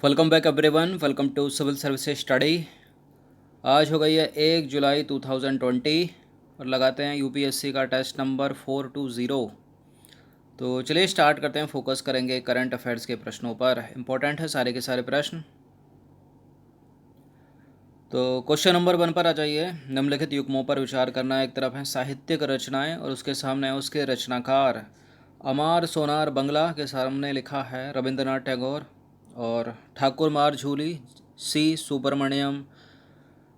Welcome back everyone, welcome to civil services study. आज हो गई है 1 जुलाई 2020 और लगाते हैं यूपीएससी का टेस्ट नंबर 420। तो चलिए स्टार्ट करते हैं। फोकस करेंगे करंट अफेयर्स के प्रश्नों पर। इंपॉर्टेंट है सारे के सारे प्रश्न। तो क्वेश्चन नंबर 1 पर आ जाइए। निम्नलिखित युग्मों पर विचार करना। एक तरफ है साहित्यिक रचनाएं और उसके सामने है उसके रचनाकार। अमार सोनार बंगला के सामने लिखा है रविंद्रनाथ टैगोर और ठाकुर मार झूली सी सुब्रमण्यम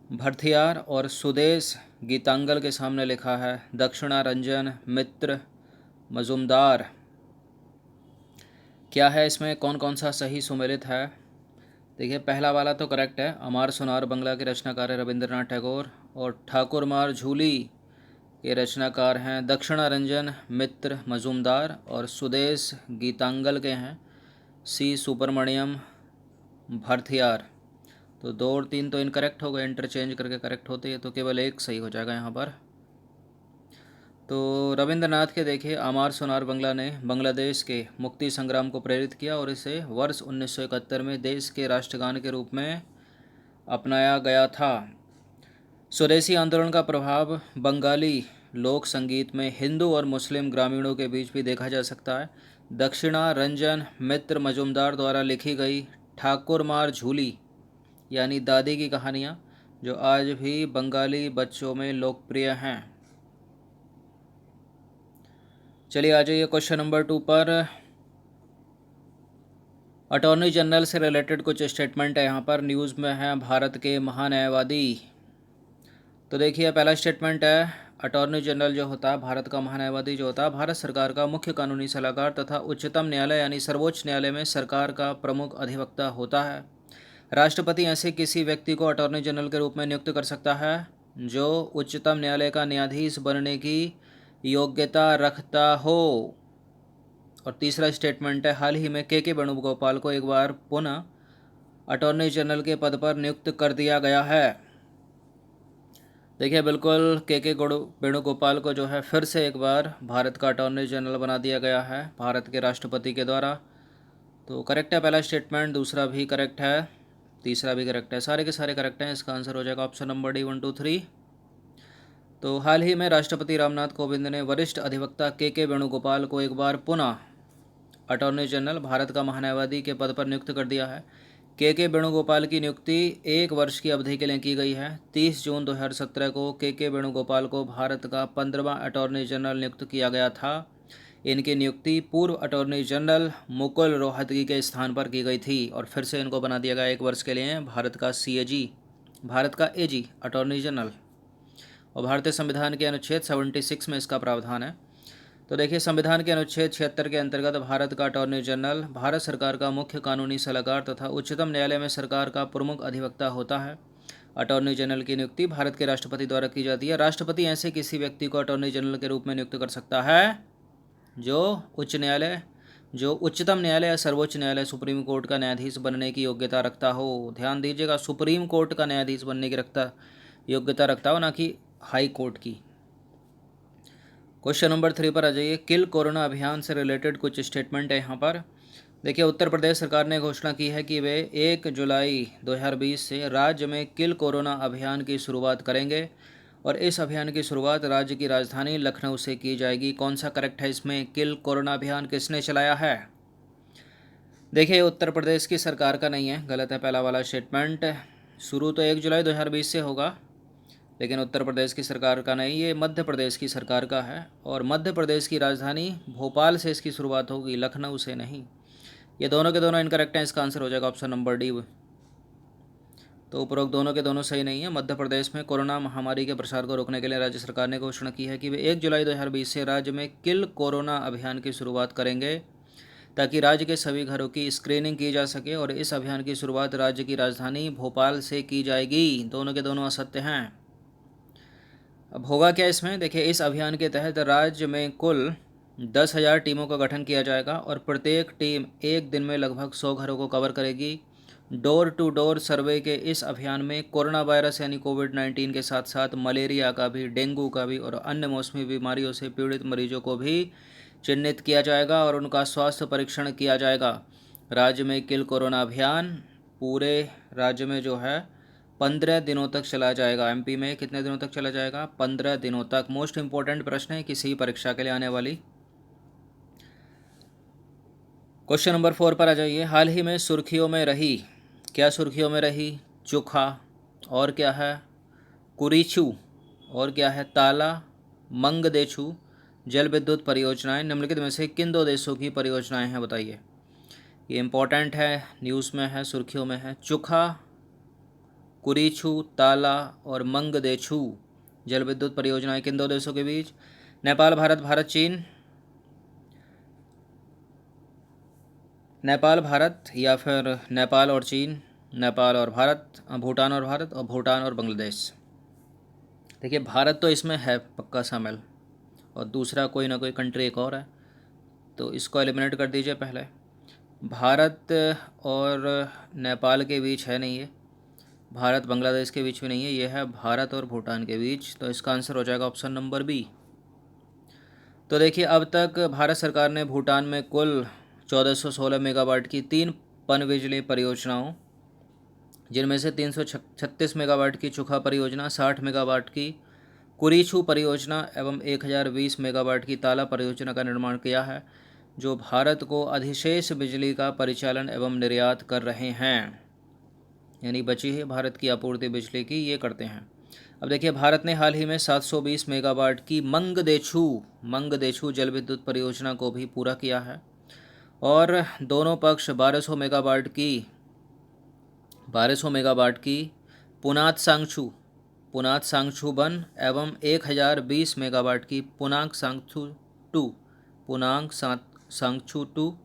भरथियार और सुदेश गीतांगल के सामने लिखा है दक्षिणारंजन मित्र मजुमदार। क्या है इसमें, कौन कौन सा सही सुमेलित है? देखिए, पहला वाला तो करेक्ट है। अमार सोनार बंगला के रचनाकार है रविंद्रनाथ टैगोर और ठाकुर मार झूली के रचनाकार हैं दक्षिणारंजन मित्र मजुमदार और सुदेश गीतांगल के हैं सी सुब्रमण्यम भरथियार। तो 2 और 3 तो इनकरेक्ट हो गए, इंटरचेंज करके करेक्ट होते हैं, तो केवल एक सही हो जाएगा यहाँ पर। तो रविंद्रनाथ के देखिए, अमार सोनार बंगला ने बांग्लादेश के मुक्ति संग्राम को प्रेरित किया और इसे वर्ष 1971 में देश के राष्ट्रगान के रूप में अपनाया गया था। स्वदेशी आंदोलन का प्रभाव बंगाली लोक संगीत में हिंदू और मुस्लिम ग्रामीणों के बीच भी देखा जा सकता है। दक्षिणारंजन मित्र मजुमदार द्वारा लिखी गई ठाकुर मार झूली यानी दादी की कहानियाँ जो आज भी बंगाली बच्चों में लोकप्रिय हैं। चलिए आ जाइए क्वेश्चन नंबर 2 पर। अटॉर्नी जनरल से रिलेटेड कुछ स्टेटमेंट है यहाँ पर। न्यूज़ में है भारत के महान्यायवादी। तो देखिए, पहला स्टेटमेंट है अटॉर्नी जनरल जो होता है, भारत का महान्यायवादी जो होता है, भारत सरकार का मुख्य कानूनी सलाहकार तथा उच्चतम न्यायालय यानी सर्वोच्च न्यायालय में सरकार का प्रमुख अधिवक्ता होता है। राष्ट्रपति ऐसे किसी व्यक्ति को अटॉर्नी जनरल के रूप में नियुक्त कर सकता है जो उच्चतम न्यायालय का न्यायाधीश बनने की योग्यता रखता हो। और तीसरा स्टेटमेंट है हाल ही में के वेणुगोपाल को एक बार पुनः अटॉर्नी जनरल के पद पर नियुक्त कर दिया गया है। देखिए, बिल्कुल के वेणुगोपाल को जो है फिर से एक बार भारत का अटॉर्नी जनरल बना दिया गया है भारत के राष्ट्रपति के द्वारा। तो करेक्ट है पहला स्टेटमेंट, दूसरा भी करेक्ट है, तीसरा भी करेक्ट है, सारे के सारे करेक्ट हैं। इसका आंसर हो जाएगा ऑप्शन नंबर डी 1 2 3। तो हाल ही में राष्ट्रपति रामनाथ कोविंद ने वरिष्ठ अधिवक्ता के वेणुगोपाल को एक बार पुनः अटॉर्नी जनरल भारत का महान्यायवादी के पद पर नियुक्त कर दिया है। के वेणुगोपाल की नियुक्ति 1 वर्ष की अवधि के लिए की गई है। 30 जून 2017 को के वेणुगोपाल को भारत का 15वां अटॉर्नी जनरल नियुक्त किया गया था। इनकी नियुक्ति पूर्व अटॉर्नी जनरल मुकुल रोहतगी के स्थान पर की गई थी और फिर से इनको बना दिया गया 1 वर्ष के लिए भारत का भारत का एजी अटॉर्नी जनरल। और भारतीय संविधान के अनुच्छेद 76 में इसका प्रावधान है। तो देखिए, संविधान के अनुच्छेद 76 के अंतर्गत भारत का अटॉर्नी जनरल भारत सरकार का मुख्य कानूनी सलाहकार तथा उच्चतम न्यायालय में सरकार का प्रमुख अधिवक्ता होता है। अटॉर्नी जनरल की नियुक्ति भारत के राष्ट्रपति द्वारा की जाती है। राष्ट्रपति ऐसे किसी व्यक्ति को अटॉर्नी जनरल के रूप में नियुक्त कर सकता है जो उच्चतम न्यायालय या सर्वोच्च न्यायालय सुप्रीम कोर्ट का न्यायाधीश बनने की योग्यता रखता हो। ध्यान दीजिएगा, सुप्रीम कोर्ट का न्यायाधीश बनने की योग्यता रखता हो, ना कि हाई कोर्ट की। क्वेश्चन नंबर 3 पर आ जाइए। किल कोरोना अभियान से रिलेटेड कुछ स्टेटमेंट है यहाँ पर। देखिए, उत्तर प्रदेश सरकार ने घोषणा की है कि वे 1 जुलाई 2020 से राज्य में किल कोरोना अभियान की शुरुआत करेंगे और इस अभियान की शुरुआत राज्य की राजधानी लखनऊ से की जाएगी। कौन सा करेक्ट है इसमें? किल कोरोना अभियान किसने चलाया है? देखिए, उत्तर प्रदेश की सरकार का नहीं है, गलत है पहला वाला स्टेटमेंट। शुरू तो 1 जुलाई 2020 से होगा, लेकिन उत्तर प्रदेश की सरकार का नहीं, ये मध्य प्रदेश की सरकार का है और मध्य प्रदेश की राजधानी भोपाल से इसकी शुरुआत होगी, लखनऊ से नहीं। ये दोनों के दोनों इनकरेक्ट हैं, इसका आंसर हो जाएगा ऑप्शन नंबर डी। तो उपरोक्त दोनों के दोनों सही नहीं है। मध्य प्रदेश में कोरोना महामारी के प्रसार को रोकने के लिए राज्य सरकार ने घोषणा की है कि वे 1 जुलाई 2020 से राज्य में किल कोरोना अभियान की शुरुआत करेंगे ताकि राज्य के सभी घरों की स्क्रीनिंग की जा सके और इस अभियान की शुरुआत राज्य की राजधानी भोपाल से की जाएगी। दोनों के दोनों असत्य हैं। अब होगा क्या इसमें? देखिए, इस अभियान के तहत राज्य में कुल 10,000 टीमों का गठन किया जाएगा और प्रत्येक टीम एक दिन में लगभग 100 घरों को कवर करेगी। डोर टू डोर सर्वे के इस अभियान में कोरोना वायरस यानी कोविड-19 के साथ साथ मलेरिया का भी, डेंगू का भी और अन्य मौसमी बीमारियों से पीड़ित मरीजों को भी चिन्हित किया जाएगा और उनका स्वास्थ्य परीक्षण किया जाएगा। राज्य में किल कोरोना अभियान पूरे राज्य में जो है 15 दिनों तक चला जाएगा। एमपी में कितने दिनों तक चला जाएगा? 15 दिनों तक। मोस्ट इंपॉर्टेंट प्रश्न है किसी परीक्षा के लिए आने वाली। क्वेश्चन नंबर 4 पर आ जाइए। हाल ही में सुर्खियों में रही, क्या सुर्खियों में रही? चोखा, और क्या है? कुरीछू, और क्या है? ताला, मंगदेछू जल विद्युत परियोजनाएं निम्नलिखित में से किन दो देशों की परियोजनाएं हैं? बताइए। ये इंपॉर्टेंट है, न्यूज़ में है, सुर्खियों में है। चोखा, कुरीछू, ताला और मंगदेछू जल विद्युत परियोजनाएं किन दो देशों के बीच? नेपाल भारत, भारत चीन, नेपाल भारत, या फिर नेपाल और चीन, नेपाल और भारत, भूटान और भारत, और भूटान और बांग्लादेश। देखिए भारत तो इसमें है पक्का शामिल, और दूसरा कोई ना कोई कंट्री एक और है, तो इसको एलिमिनेट कर दीजिए पहले। भारत और नेपाल के बीच है नहीं ये, भारत बांग्लादेश के बीच में नहीं है, ये है भारत और भूटान के बीच। तो इसका आंसर हो जाएगा ऑप्शन नंबर बी। तो देखिए अब तक भारत सरकार ने भूटान में कुल 1416 मेगावाट की 3 पनबिजली परियोजनाओं, जिनमें से 336 मेगावाट की चुखा परियोजना, 60 मेगावाट की कुरीछू परियोजना एवं 1020 मेगावाट की ताला परियोजना का निर्माण किया है, जो भारत को अधिशेष बिजली का परिचालन एवं निर्यात कर रहे हैं। यानी बची है भारत की आपूर्ति बिजली की, ये करते हैं। अब देखिए भारत ने हाल ही में 720 मेगावाट की मंगदेछू जल विद्युत परियोजना को भी पूरा किया है, और दोनों पक्ष 1200 मेगावाट की पुनात सांगछू वन एवं 1020 मेगावाट की पुनांग सांगछू टू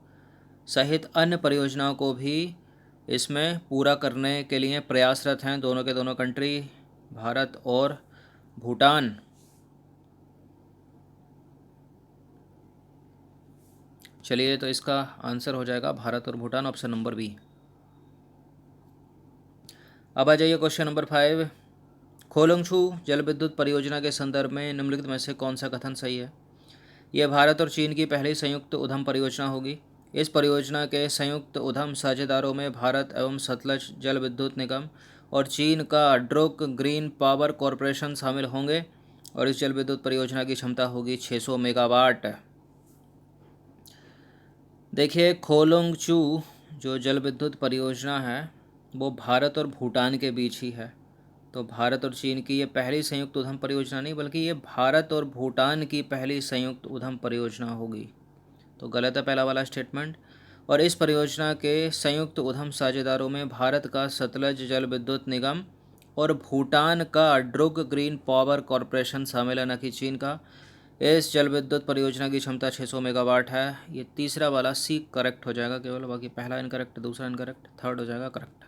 सहित अन्य परियोजनाओं को भी इसमें पूरा करने के लिए प्रयासरत हैं, दोनों के दोनों कंट्री, भारत और भूटान। चलिए तो इसका आंसर हो जाएगा भारत और भूटान, ऑप्शन नंबर बी। अब आ जाइए क्वेश्चन नंबर 5। खोलंगछू जल विद्युत परियोजना के संदर्भ में निम्नलिखित में से कौन सा कथन सही है? यह भारत और चीन की पहली संयुक्त उद्यम परियोजना होगी। इस परियोजना के संयुक्त उद्यम साझेदारों में भारत एवं सतलज जल विद्युत निगम और चीन का ड्रुक ग्रीन पावर कॉरपोरेशन शामिल होंगे, और इस जल विद्युत परियोजना की क्षमता होगी 600 मेगावाट। देखिए खोलंगछू जो जल विद्युत परियोजना है वो भारत और भूटान के बीच ही है, तो भारत और चीन की ये पहली संयुक्त उद्यम परियोजना नहीं, बल्कि ये भारत और भूटान की पहली संयुक्त उद्यम परियोजना होगी। तो गलत है पहला वाला स्टेटमेंट। और इस परियोजना के संयुक्त उद्यम साझेदारों में भारत का सतलज जल विद्युत निगम और भूटान का ड्रुक ग्रीन पावर कॉरपोरेशन शामिल है, न कि चीन का। इस जल विद्युत परियोजना की क्षमता 600 मेगावाट है। ये तीसरा वाला सी करेक्ट हो जाएगा केवल, बाकी पहला इनकरेक्ट, दूसरा इनकरेक्ट, थर्ड हो जाएगा करेक्ट।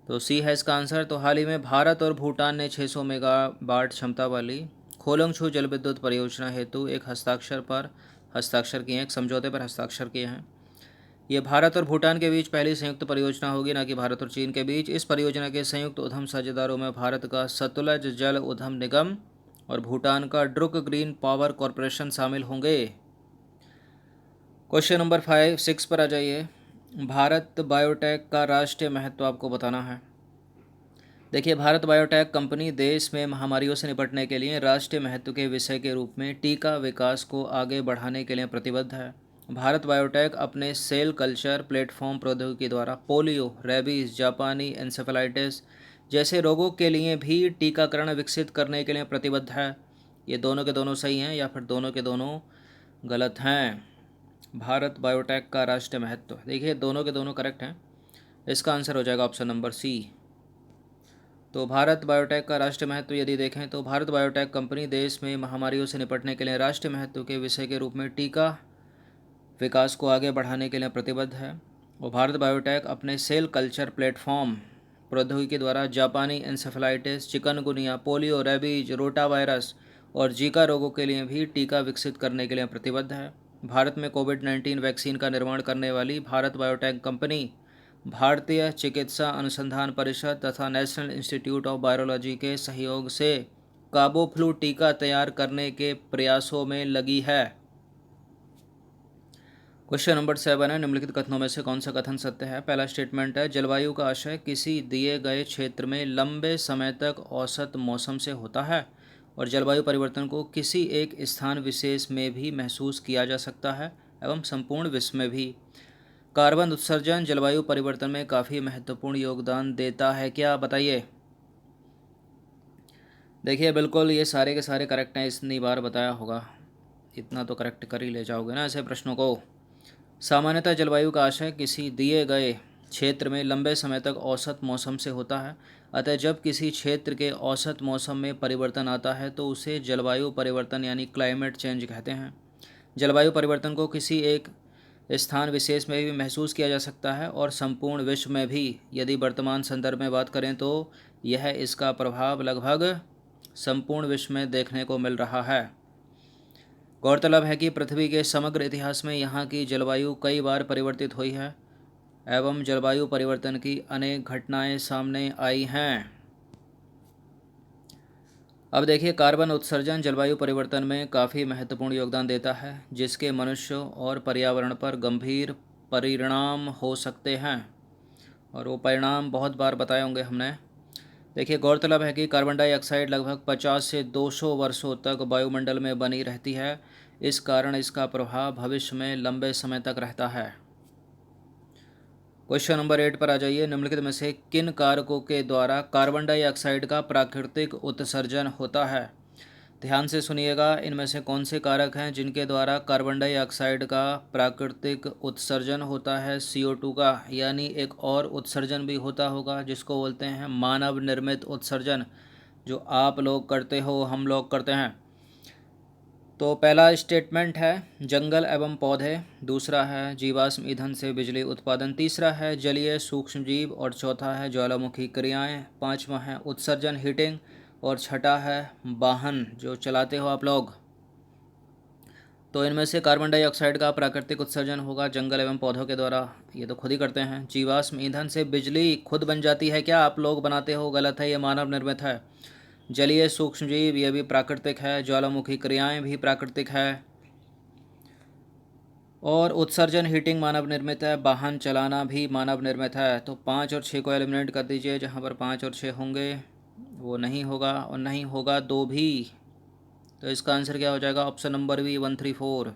तो सी है इसका आंसर। तो हाल ही में भारत और भूटान ने 600 मेगावाट क्षमता वाली खोलंगछू जल विद्युत परियोजना हेतु एक हस्ताक्षर किए हैं, एक समझौते पर हस्ताक्षर किए हैं। ये भारत और भूटान के बीच पहली संयुक्त परियोजना होगी, न कि भारत और चीन के बीच। इस परियोजना के संयुक्त उद्यम साझेदारों में भारत का सतलज जल उद्यम निगम और भूटान का ड्रुक ग्रीन पावर कॉरपोरेशन शामिल होंगे। क्वेश्चन नंबर 6 पर आ जाइए। भारत बायोटेक का राष्ट्रीय महत्व आपको बताना है। देखिए भारत बायोटेक कंपनी देश में महामारियों से निपटने के लिए राष्ट्रीय महत्व के विषय के रूप में टीका विकास को आगे बढ़ाने के लिए प्रतिबद्ध है। भारत बायोटेक अपने सेल कल्चर प्लेटफॉर्म प्रौद्योगिकी द्वारा पोलियो, रेबीज, जापानी एन्सेफेलाइटिस जैसे रोगों के लिए भी टीकाकरण विकसित करने के लिए प्रतिबद्ध है। ये दोनों के दोनों सही हैं या फिर दोनों के दोनों गलत हैं? भारत बायोटेक का राष्ट्रीय महत्व, देखिए दोनों के दोनों करेक्ट हैं। इसका आंसर हो जाएगा ऑप्शन नंबर सी। तो भारत बायोटेक का राष्ट्रीय महत्व यदि देखें तो भारत बायोटेक कंपनी देश में महामारियों से निपटने के लिए राष्ट्रीय महत्व के विषय के रूप में टीका विकास को आगे बढ़ाने के लिए प्रतिबद्ध है। और भारत बायोटेक अपने सेल कल्चर प्लेटफॉर्म प्रौद्योगिकी द्वारा जापानी encephalitis, chikungunya, polio, rabies, rota virus और जीका रोगों के लिए भी टीका विकसित करने के लिए प्रतिबद्ध है। भारत में कोविड-19 वैक्सीन का निर्माण करने वाली भारत बायोटेक कंपनी भारतीय चिकित्सा अनुसंधान परिषद तथा नेशनल इंस्टीट्यूट ऑफ वायरोलॉजी के सहयोग से काबो फ्लू टीका तैयार करने के प्रयासों में लगी है। क्वेश्चन नंबर 7 है, निम्नलिखित कथनों में से कौन सा कथन सत्य है। पहला स्टेटमेंट है, जलवायु का आशय किसी दिए गए क्षेत्र में लंबे समय तक औसत मौसम से होता है और जलवायु परिवर्तन को किसी एक स्थान विशेष में भी महसूस किया जा सकता है एवं संपूर्ण विश्व में भी। कार्बन उत्सर्जन जलवायु परिवर्तन में काफ़ी महत्वपूर्ण योगदान देता है क्या, बताइए। देखिए बिल्कुल ये सारे के सारे करेक्ट हैं, इतनी बार बताया होगा, इतना तो करेक्ट कर ही ले जाओगे ना ऐसे प्रश्नों को। सामान्यतः जलवायु का आशय किसी दिए गए क्षेत्र में लंबे समय तक औसत मौसम से होता है, अतः जब किसी क्षेत्र के औसत मौसम में परिवर्तन आता है तो उसे जलवायु परिवर्तन यानी क्लाइमेट चेंज कहते हैं। जलवायु परिवर्तन को किसी एक स्थान विशेष में भी महसूस किया जा सकता है और संपूर्ण विश्व में भी। यदि वर्तमान संदर्भ में बात करें तो यह इसका प्रभाव लगभग संपूर्ण विश्व में देखने को मिल रहा है। गौरतलब है कि पृथ्वी के समग्र इतिहास में यहाँ की जलवायु कई बार परिवर्तित हुई है एवं जलवायु परिवर्तन की अनेक घटनाएं सामने आई हैं। अब देखिए, कार्बन उत्सर्जन जलवायु परिवर्तन में काफ़ी महत्वपूर्ण योगदान देता है, जिसके मनुष्यों और पर्यावरण पर गंभीर परिणाम हो सकते हैं और वो परिणाम बहुत बार बताए होंगे हमने। देखिए, गौरतलब है कि कार्बन डाइऑक्साइड लगभग 50 से 200 वर्षों तक वायुमंडल में बनी रहती है। इस कारण इसका प्रभाव भविष्य में लंबे समय तक रहता है। क्वेश्चन नंबर 8 पर आ जाइए, निम्नलिखित में से किन कारकों के द्वारा कार्बन डाइऑक्साइड का प्राकृतिक उत्सर्जन होता है। ध्यान से सुनिएगा, इनमें से कौन से कारक हैं जिनके द्वारा कार्बन डाइऑक्साइड का प्राकृतिक उत्सर्जन होता है। CO2 का, यानी एक और उत्सर्जन भी होता होगा जिसको बोलते हैं मानव निर्मित उत्सर्जन, जो आप लोग करते हो, हम लोग करते हैं। तो पहला स्टेटमेंट है जंगल एवं पौधे, दूसरा है जीवाश्म ईंधन से बिजली उत्पादन, तीसरा है जलीय सूक्ष्मजीव और चौथा है ज्वालामुखी क्रियाएं, पांचवा है उत्सर्जन हीटिंग और छठा है वाहन जो चलाते हो आप लोग। तो इनमें से कार्बन डाइऑक्साइड का प्राकृतिक उत्सर्जन होगा जंगल एवं पौधों के द्वारा, ये तो खुद ही करते हैं। जीवाश्म ईंधन से बिजली खुद बन जाती है क्या, आप लोग बनाते हो, गलत है, ये मानव निर्मित है। जलीय सूक्ष्मजीव ये भी प्राकृतिक है, ज्वालामुखी क्रियाएं भी प्राकृतिक है और उत्सर्जन हीटिंग मानव निर्मित है, वाहन चलाना भी मानव निर्मित है। तो 5 और 6 को एलिमिनेट कर दीजिए, जहाँ पर 5 और 6 होंगे वो नहीं होगा और नहीं होगा 2 भी। तो इसका आंसर क्या हो जाएगा, ऑप्शन नंबर बी 1, 3, 4।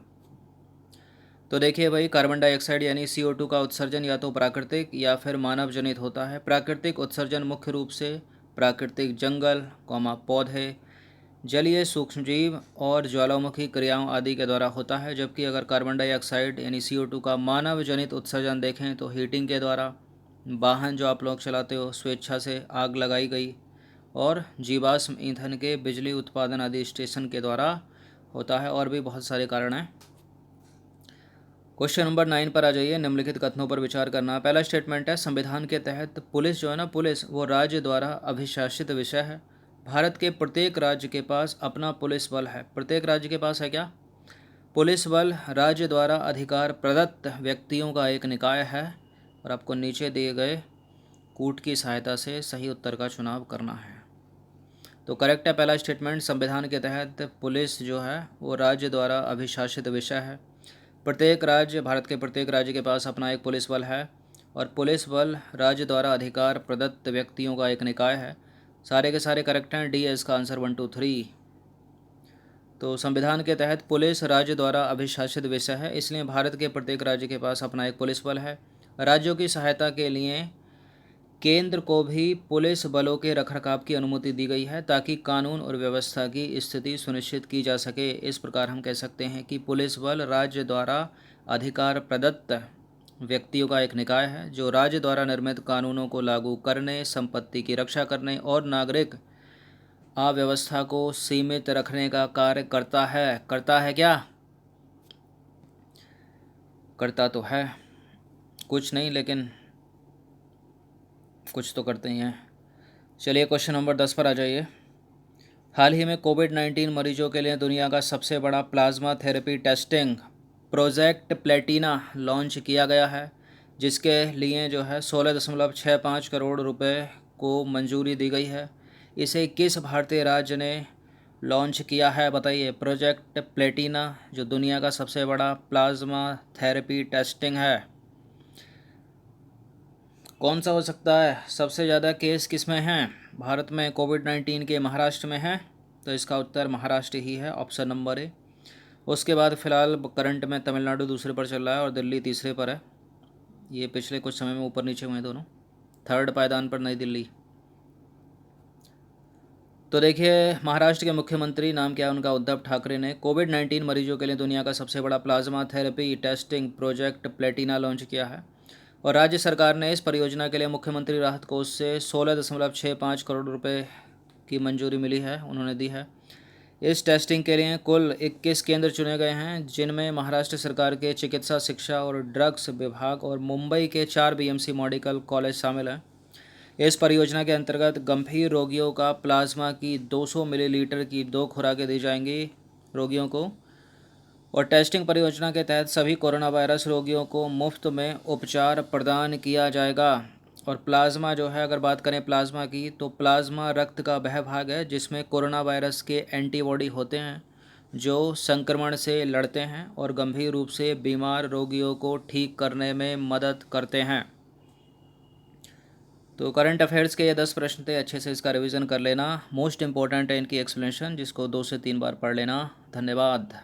तो देखिए भाई, कार्बन डाइऑक्साइड यानी CO2 का उत्सर्जन या तो प्राकृतिक या फिर मानव जनित होता है। प्राकृतिक उत्सर्जन मुख्य रूप से प्राकृतिक जंगल, पौधे, जलीय सूक्ष्मजीव और ज्वालामुखी क्रियाओं आदि के द्वारा होता है। जबकि अगर कार्बन डाइऑक्साइड यानी CO2 का मानव जनित उत्सर्जन देखें तो हीटिंग के द्वारा, वाहन जो आप लोग चलाते हो स्वेच्छा से आग लगाई गई, और जीवाश्म ईंधन के बिजली उत्पादन आदि स्टेशन के द्वारा होता है। और भी बहुत सारे कारण हैं। क्वेश्चन नंबर 9 पर आ जाइए, निम्नलिखित कथनों पर विचार करना। पहला स्टेटमेंट है संविधान के तहत पुलिस जो है ना, पुलिस वो राज्य द्वारा अभिशासित विषय है। भारत के प्रत्येक राज्य के पास अपना पुलिस बल है। प्रत्येक राज्य के पास है क्या, पुलिस बल राज्य द्वारा अधिकार प्रदत्त व्यक्तियों का एक निकाय है। और आपको नीचे दिए गए कूट की सहायता से सही उत्तर का चुनाव करना है। तो करेक्ट है पहला स्टेटमेंट, संविधान के तहत पुलिस जो है वो राज्य द्वारा अभिशासित विषय है। प्रत्येक राज्य, भारत के प्रत्येक राज्य के पास अपना एक पुलिस बल है और पुलिस बल राज्य द्वारा अधिकार प्रदत्त व्यक्तियों का एक निकाय है। सारे के सारे करेक्ट हैं, डी है इसका आंसर 1, 2, 3। तो संविधान के तहत पुलिस राज्य द्वारा अभिशासित विषय है, इसलिए भारत के प्रत्येक राज्य के पास अपना एक पुलिस बल है। राज्यों की सहायता के लिए केंद्र को भी पुलिस बलों के रखरखाव की अनुमति दी गई है ताकि कानून और व्यवस्था की स्थिति सुनिश्चित की जा सके। इस प्रकार हम कह सकते हैं कि पुलिस बल राज्य द्वारा अधिकार प्रदत्त व्यक्तियों का एक निकाय है जो राज्य द्वारा निर्मित कानूनों को लागू करने, संपत्ति की रक्षा करने और नागरिक अव्यवस्था को सीमित रखने का कार्य करता है। करता है क्या, करता तो है, कुछ नहीं लेकिन कुछ तो करते ही हैं। चलिए क्वेश्चन नंबर 10 पर आ जाइए। हाल ही में कोविड-19 मरीजों के लिए दुनिया का सबसे बड़ा plasma therapy testing project Platina launch किया गया है, जिसके लिए जो है 16.65 करोड़ रुपए को मंजूरी दी गई है। इसे किस भारतीय राज्य ने लॉन्च किया है, बताइए। प्रोजेक्ट प्लेटिना, जो दुनिया का सबसे बड़ा प्लाज्मा थेरेपी टेस्टिंग है। कौन सा हो सकता है? सबसे ज़्यादा केस किस में हैं? भारत में कोविड-19 के महाराष्ट्र में है, तो इसका उत्तर महाराष्ट्र ही है, ऑप्शन नंबर ए। उसके बाद फिलहाल करंट में तमिलनाडु दूसरे पर चल रहा है और दिल्ली तीसरे पर है। ये पिछले कुछ समय में ऊपर नीचे हुए दोनों। थर्ड पायदान पर नई दिल्ली। तो देखिए, महाराष्ट्र के मुख्यमंत्री, नाम क्या है उनका, उद्धव ठाकरे ने कोविड-19 मरीजों के लिए दुनिया का सबसे बड़ा plasma therapy testing project Platina launch किया है और राज्य सरकार ने इस परियोजना के लिए मुख्यमंत्री राहत कोष से 16.65 करोड़ रुपए की मंजूरी मिली है, उन्होंने दी है। इस टेस्टिंग के लिए कुल 21 केंद्र चुने गए हैं, जिनमें महाराष्ट्र सरकार के चिकित्सा शिक्षा और ड्रग्स विभाग और मुंबई के 4 बीएमसी मेडिकल कॉलेज शामिल हैं। इस परियोजना के अंतर्गत गंभीर रोगियों का प्लाज्मा की 200 मिलीलीटर की 2 खुराकें दी जाएंगी रोगियों को, और टेस्टिंग परियोजना के तहत सभी कोरोना वायरस रोगियों को मुफ्त में उपचार प्रदान किया जाएगा। और प्लाज्मा जो है, अगर बात करें प्लाज्मा की, तो प्लाज्मा रक्त का वह भाग है जिसमें कोरोना वायरस के एंटीबॉडी होते हैं जो संक्रमण से लड़ते हैं और गंभीर रूप से बीमार रोगियों को ठीक करने में मदद करते हैं। तो करंट अफेयर्स के ये 10 प्रश्न थे, अच्छे से इसका रिवीजन कर लेना। मोस्ट इंपॉर्टेंट है इनकी एक्सप्लेनेशन, जिसको 2 से 3 बार पढ़ लेना। धन्यवाद।